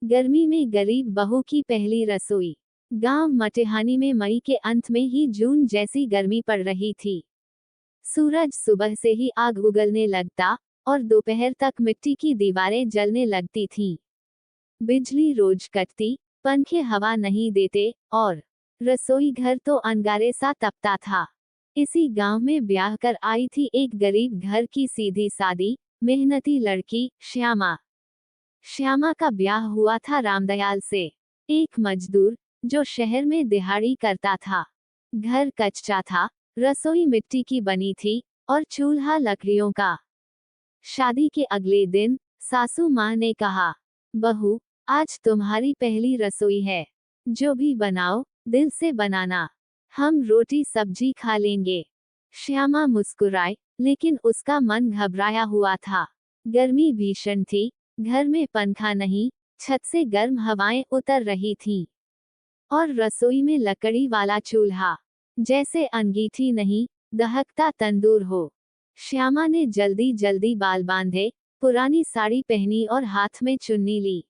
गर्मी में गरीब बहू की पहली रसोई। गांव मटिहानी में मई के अंत में ही जून जैसी गर्मी पड़ रही थी। सूरज सुबह से ही आग उगलने लगता और दोपहर तक मिट्टी की दीवारें जलने लगती थीं। बिजली रोज कटती, पंखे हवा नहीं देते और रसोई घर तो अंगारे सा तपता था। इसी गांव में ब्याह कर आई थी एक गरीब घर की सीधी सादी मेहनती लड़की श्यामा। श्यामा का ब्याह हुआ था रामदयाल से, एक मजदूर जो शहर में दिहाड़ी करता था। घर कच्चा था, रसोई मिट्टी की बनी थी और चूल्हा लकड़ियों का। शादी के अगले दिन सासू माँ ने कहा, बहू, आज तुम्हारी पहली रसोई है। जो भी बनाओ दिल से बनाना, हम रोटी सब्जी खा लेंगे। श्यामा मुस्कुराई, लेकिन उसका मन घबराया हुआ था। गर्मी भीषण थी, घर में पंखा नहीं, छत से गर्म हवाएं उतर रही थीं। और रसोई में लकड़ी वाला चूल्हा, जैसे अंगीठी नहीं, दहकता तंदूर हो। श्यामा ने जल्दी जल्दी बाल बांधे, पुरानी साड़ी पहनी और हाथ में चुन्नी ली।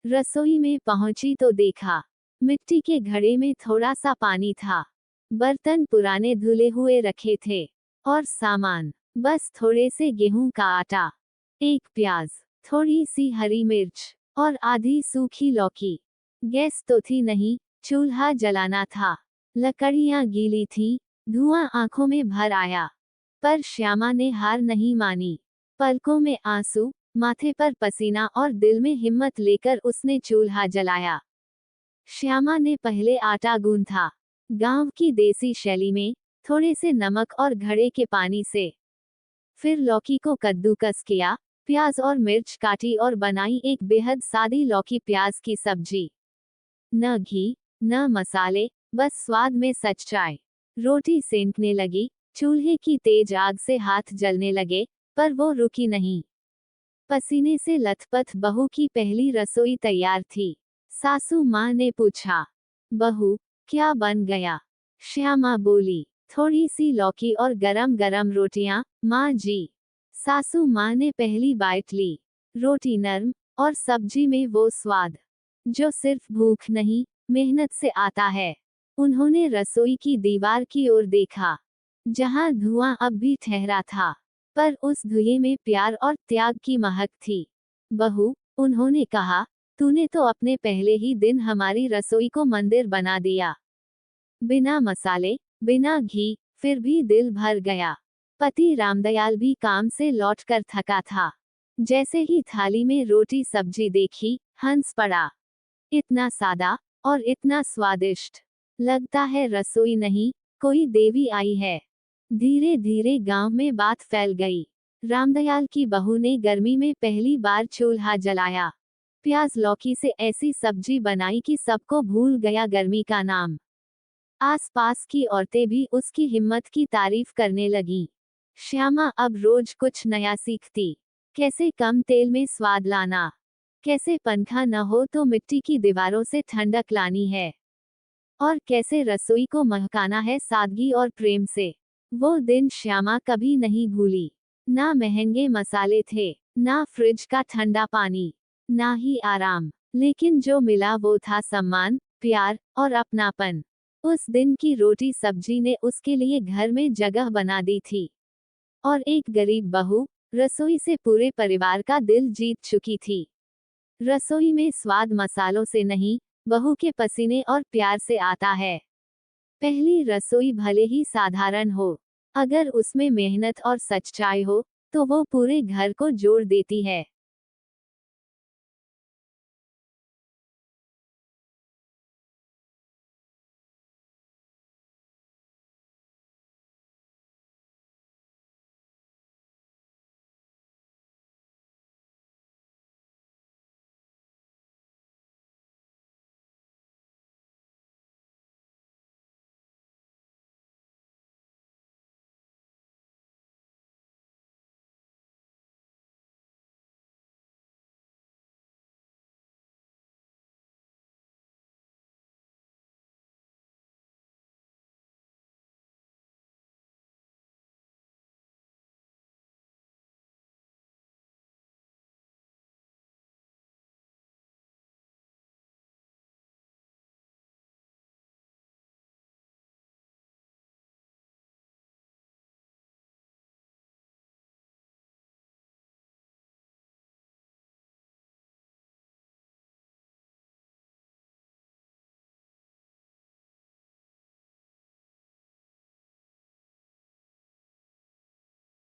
रसोई में पहुंची तो देखा, मिट्टी के घड़े में थोड़ा सा पानी था। बर्तन पुराने धुले हुए रखे थे और सामान बस थोड़े से गेहूं का आटा, एक प्याज, थोड़ी सी हरी मिर्च और आधी सूखी लौकी। गैस तो थी नहीं, चूल्हा जलाना था। लकड़ियां गीली थीं, धुआं आंखों में भर आया। पर श्यामा ने हार नहीं मानी। पलकों में आंसू, माथे पर पसीना और दिल में हिम्मत लेकर उसने चूल्हा जलाया। श्यामा ने पहले आटा गूंथा, गांव की देसी शैली में, थोड़े से नमक और घड़े के पानी से। फिर लौकी को कद्दूकस किया, प्याज और मिर्च काटी और बनाई एक बेहद सादी लौकी प्याज की सब्जी। न घी, न मसाले, बस स्वाद में सच्चाई। रोटी सेंकने लगी, चूल्हे की तेज आग से हाथ जलने लगे, पर वो रुकी नहीं। पसीने से लथपथ बहू की पहली रसोई तैयार थी। सासू माँ ने पूछा, बहू, क्या बन गया? श्यामा बोली, थोड़ी सी लौकी और गरम गरम रोटियां, माँ जी। सासू माँ ने पहली बाइट ली। रोटी नरम और सब्जी में वो स्वाद जो सिर्फ भूख नहीं, मेहनत से आता है। उन्होंने रसोई की दीवार की ओर देखा, जहां धुआं अब भी ठहरा था, पर उस धुएं में प्यार और त्याग की महक थी। बहू, उन्होंने कहा, तूने तो अपने पहले ही दिन हमारी रसोई को मंदिर बना दिया। बिना मसाले, बिना घी, फिर भी दिल भर गया। पति रामदयाल भी काम से लौटकर थका था। जैसे ही थाली में रोटी सब्जी देखी, हंस पड़ा। इतना सादा और इतना स्वादिष्ट। लगता है रसोई नहीं, कोई देवी आई है। धीरे धीरे गांव में बात फैल गई। रामदयाल की बहू ने गर्मी में पहली बार चूल्हा जलाया। प्याज लौकी से ऐसी सब्जी बनाई कि सबको भूल गया गर्मी का नाम। आसपास की औरतें भी उसकी हिम्मत की तारीफ करने लगीं। श्यामा अब रोज कुछ नया सीखती। कैसे कम तेल में स्वाद लाना, कैसे पंखा न हो तो मिट्टी की दीवारों से ठंडक लानी है, और कैसे रसोई को महकाना है सादगी और प्रेम से। वो दिन श्यामा कभी नहीं भूली। ना महंगे मसाले थे, ना फ्रिज का ठंडा पानी, ना ही आराम, लेकिन जो मिला वो था सम्मान, प्यार और अपनापन। उस दिन की रोटी सब्जी ने उसके लिए घर में जगह बना दी थी। और एक गरीब बहू रसोई से पूरे परिवार का दिल जीत चुकी थी। रसोई में स्वाद मसालों से नहीं, बहू के पसीने और प्यार से आता है। पहली रसोई भले ही साधारण हो, अगर उसमें मेहनत और सच्चाई हो, तो वो पूरे घर को जोड़ देती है।